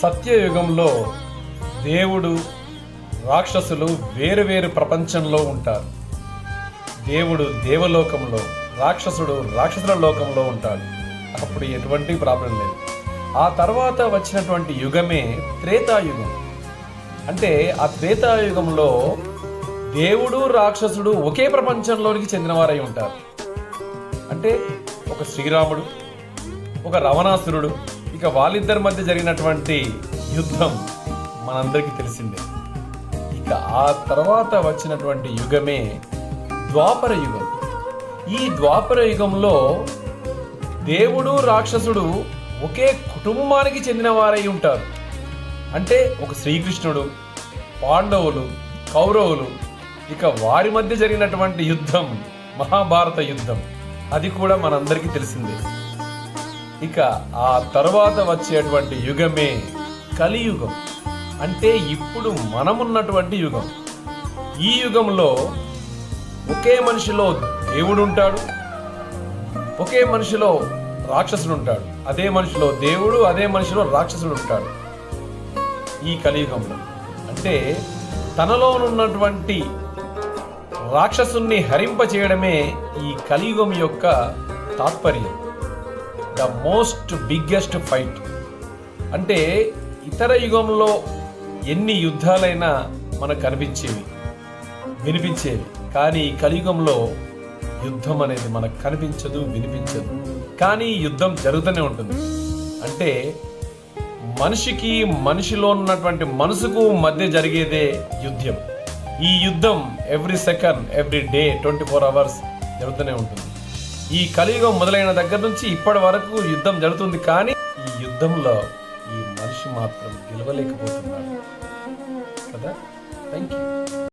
సత్యయుగంలో దేవుడు రాక్షసులు వేరు వేరు ప్రపంచంలో ఉంటారు. దేవుడు దేవలోకంలో, రాక్షసుడు రాక్షసుల లోకంలో ఉంటాడు. అప్పుడు ఎటువంటి ప్రాబ్లం లేదు. ఆ తర్వాత వచ్చినటువంటి యుగమే త్రేతాయుగం. అంటే ఆ త్రేతాయుగంలో దేవుడు రాక్షసుడు ఒకే ప్రపంచంలోనికి చెందినవారై ఉంటారు. అంటే ఒక శ్రీరాముడు, ఒక రావణాసురుడు, ఇక వాళ్ళిద్దరి మధ్య జరిగినటువంటి యుద్ధం మనందరికీ తెలిసిందే. ఇక ఆ తర్వాత వచ్చినటువంటి యుగమే ద్వాపర యుగం. ఈ ద్వాపర యుగంలో దేవుడు రాక్షసుడు ఒకే కుటుంబానికి చెందిన వారై ఉంటారు. అంటే ఒక శ్రీకృష్ణుడు, పాండవులు, కౌరవులు, ఇక వారి మధ్య జరిగినటువంటి యుద్ధం మహాభారత యుద్ధం, అది కూడా మనందరికీ తెలిసిందే. ఇక ఆ తర్వాత వచ్చేటువంటి యుగమే కలియుగం. అంటే ఇప్పుడు మనమున్నటువంటి యుగం. ఈ యుగంలో ఒకే మనిషిలో దేవుడు ఉంటాడు, ఒకే మనిషిలో రాక్షసుడు ఉంటాడు, అదే మనిషిలో దేవుడు, అదే మనిషిలో రాక్షసుడు ఉంటాడు. ఈ కలియుగంలో అంటే తనలో ఉన్నటువంటి రాక్షసుని హరింప చేయడమే ఈ కలియుగం యొక్క తాత్పర్యం. The most biggest fight. అంటే ఇతర యుగంలో ఎన్ని యుద్ధాలైనా మనకు కనిపించేవి, వినిపించేవి. కానీ ఈ కలియుగంలో యుద్ధం అనేది మనకు కనిపించదు, వినిపించదు. కానీ యుద్ధం జరుగుతూనే ఉంటుంది. అంటే మనిషికి, మనిషిలో ఉన్నటువంటి మనసుకు మధ్య జరిగేదే యుద్ధం. ఈ యుద్ధం every second, every day, 24 hours జరుగుతూనే ఉంటుంది. ఈ కలియుగం మొదలైన దగ్గర నుంచి ఇప్పటి వరకు యుద్ధం జరుగుతుంది. కానీ ఈ యుద్ధంలో ఈ మనిషి మాత్రం గెలవలేకపోతున్నాడు కదా. Thank you.